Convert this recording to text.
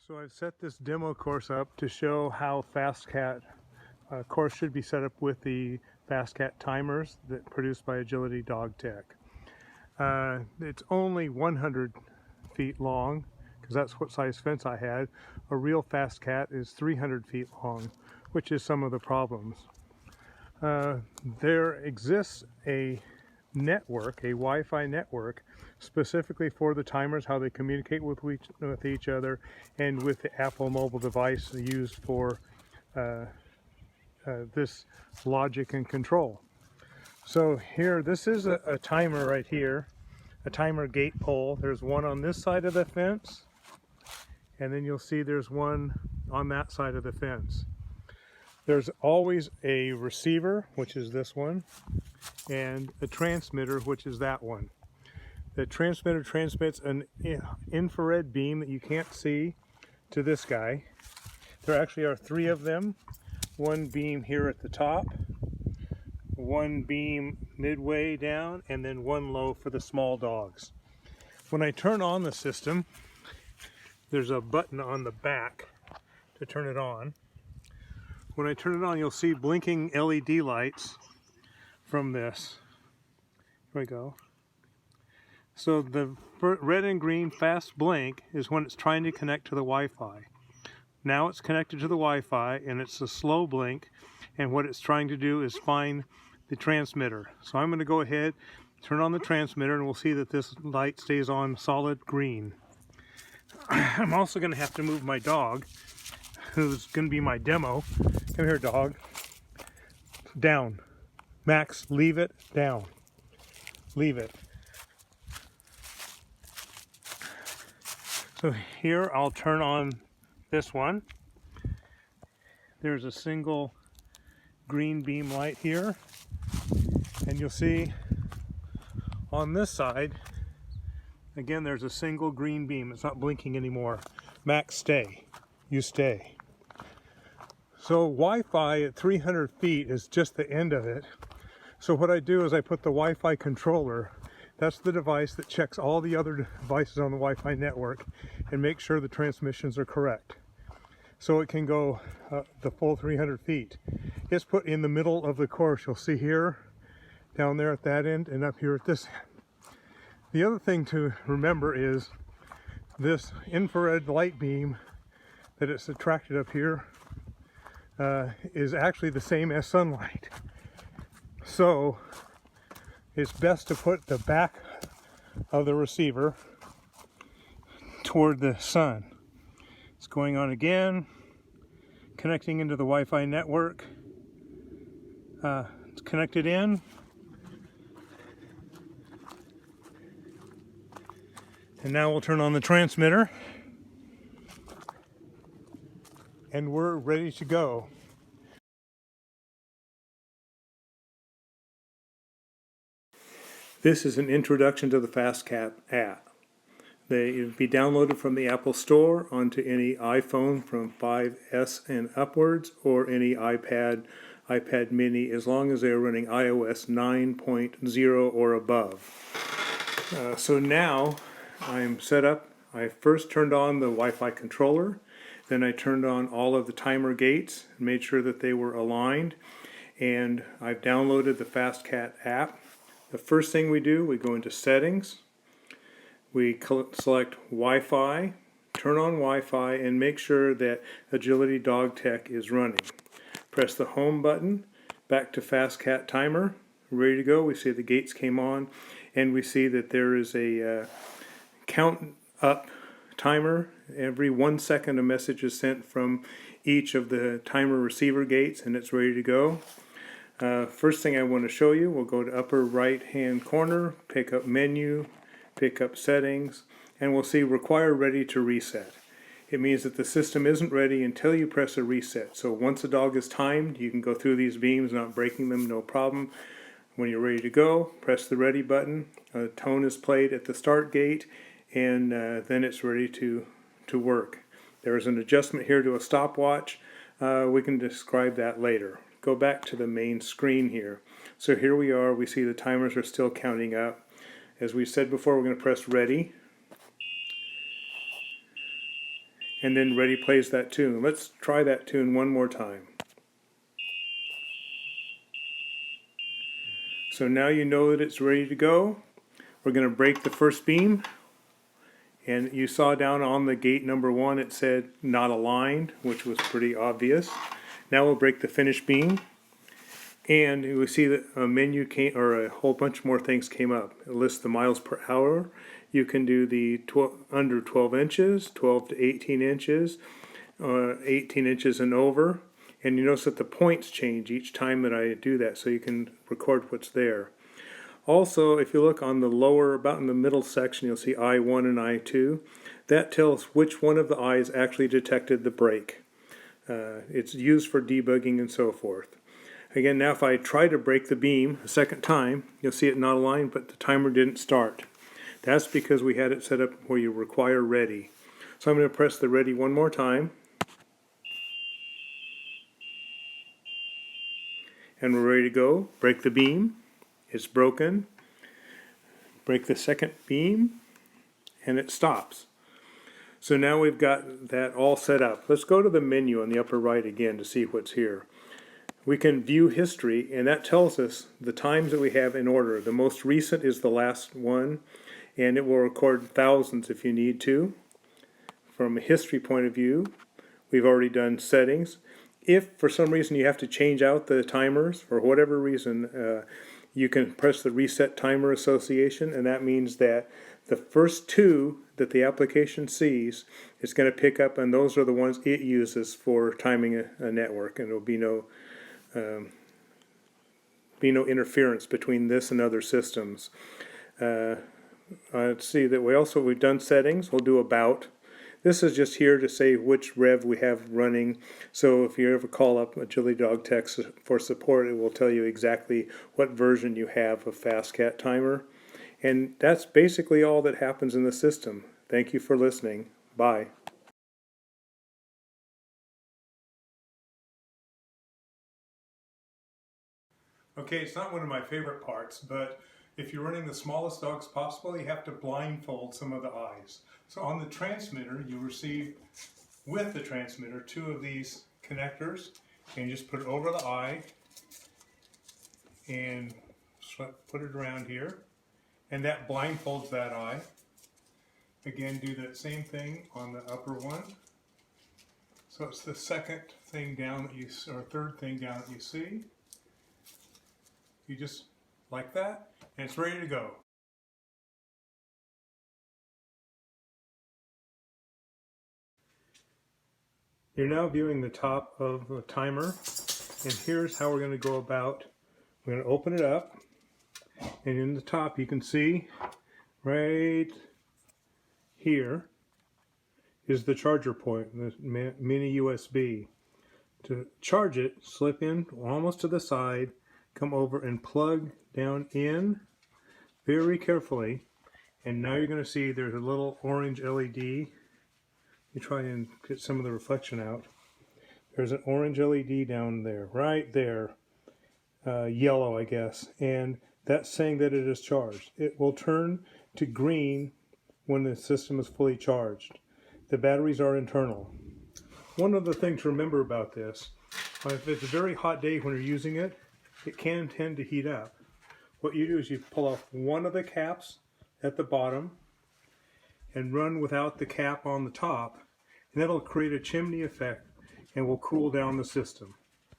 So I've set this demo course up to show how FastCAT course should be set up with the FastCAT timers that produced by Agility Dog Tech. It's only 100 feet long because that's what size fence I had. A real FastCAT is 300 feet long, which is some of the problems. There exists a network, a Wi-Fi network, specifically for the timers, how they communicate with each other, and with the Apple mobile device used for this logic and control. So here, this is a timer right here, a timer gate pole. There's one on this side of the fence, and then you'll see there's one on that side of the fence. There's always a receiver, which is this one, and a transmitter, which is that one. The transmitter transmits an infrared beam that you can't see to this guy. There actually are three of them. One beam here at the top, one beam midway down, and then one low for the small dogs. When I turn on the system, there's a button on the back to turn it on. When I turn it on, you'll see blinking LED lights from this. Here we go. So the red and green fast blink is when it's trying to connect to the Wi-Fi. Now it's connected to the Wi-Fi, and it's a slow blink, and what it's trying to do is find the transmitter. So I'm going to go ahead, turn on the transmitter, and we'll see that this light stays on solid green. I'm also going to have to move my dog, who's going to be my demo. Come here, dog. Down. Max, leave it down. Leave it. So here I'll turn on this one. There's a single green beam light here, and you'll see on this side again there's a single green beam. It's not blinking anymore. Max, stay. You stay. So Wi-Fi at 300 feet is just the end of it. So what I do is I put the Wi-Fi controller, that's the device that checks all the other devices on the Wi-Fi network and makes sure the transmissions are correct. So it can go the full 300 feet. It's put in the middle of the course. You'll see here, down there at that end, and up here at this end. The other thing to remember is this infrared light beam that it's attracted up here is actually the same as sunlight. So it's best to put the back of the receiver toward the sun. It's going on again, connecting into the Wi-Fi network. It's connected in. And now we'll turn on the transmitter. And we're ready to go. This is an introduction to the FastCAT app. It will be downloaded from the Apple Store onto any iPhone from 5S and upwards, or any iPad mini, as long as they're running iOS 9.0 or above. So now I'm set up. I first turned on the Wi-Fi controller, then I turned on all of the timer gates and made sure that they were aligned, and I've downloaded the FastCAT app. The first thing we do, we go into settings, we select Wi-Fi, turn on Wi-Fi, and make sure that Agility Dog Tech is running. Press the home button, back to FastCAT timer, ready to go. We see the gates came on, and we see that there is a count up timer. Every 1 second a message is sent from each of the timer receiver gates, and it's ready to go. First thing I want to show you, we'll go to upper right hand corner, pick up menu, pick up settings, and we'll see require ready to reset. It means that the system isn't ready until you press a reset. So once the dog is timed, you can go through these beams, not breaking them, no problem. When you're ready to go, press the ready button. A tone is played at the start gate, and then it's ready to work. There is an adjustment here to a stopwatch. We can describe that later. Go back to the main screen here. So here we are. We see the timers are still counting up. As we said before, we're going to press ready. and then ready plays that tune. Let's try that tune one more time. So now you know that it's ready to go. We're going to break the first beam, and you saw down on the gate number 1 it said not aligned, which was pretty obvious. Now we'll break the finish beam, and we see that a menu came, or a whole bunch more things came up. It lists the miles per hour. You can do the under 12 inches, 12 to 18 inches, 18 inches and over. And you notice that the points change each time that I do that, so you can record what's there. Also, if you look on the lower, about in the middle section, you'll see I1 and I2. That tells which one of the eyes actually detected the break. It's used for debugging and so forth. Again, now if I try to break the beam a second time, you'll see it not aligned, but the timer didn't start. That's because we had it set up where you require ready. So I'm going to press the ready one more time. And we're ready to go. Break the beam. It's broken. Break the second beam, and it stops. So now we've got that all set up. Let's go to the menu on the upper right again to see what's here. We can view history, and that tells us the times that we have in order. The most recent is the last one, and it will record thousands if you need to. From a history point of view, we've already done settings. If for some reason you have to change out the timers, for whatever reason, you can press the reset timer association, and that means that the first 2 that the application sees is going to pick up, and those are the ones it uses for timing a network, and there will be no interference between this and other systems. Let's see that we've done settings. We'll do about. This is just here to say which rev we have running. So if you ever call up Agility Dog Tech for support, it will tell you exactly what version you have of FastCAT timer. And that's basically all that happens in the system. Thank you for listening. Bye. Okay, it's not one of my favorite parts, but if you're running the smallest dogs possible, you have to blindfold some of the eyes. So on the transmitter, you receive, with the transmitter, 2 of these connectors, and you just put it over the eye, and put it around here, and that blindfolds that eye. Again, do that same thing on the upper one. So it's the second thing down that you, or third thing down that you see. You just like that, and it's ready to go. You're now viewing the top of the timer, and here's how we're going to go about. We're going to open it up, and in the top you can see right here is the charger point, the mini USB. To charge it, slip in almost to the side, come over and plug down in very carefully, and now you're going to see there's a little orange LED. You try and get some of the reflection out. There's an orange LED down there, right there, yellow I guess, and that's saying that it is charged. It will turn to green when the system is fully charged. The batteries are internal. One other thing to remember about this, if it's a very hot day when you're using it, it can tend to heat up. What you do is you pull off one of the caps at the bottom and run without the cap on the top, and that'll create a chimney effect and will cool down the system.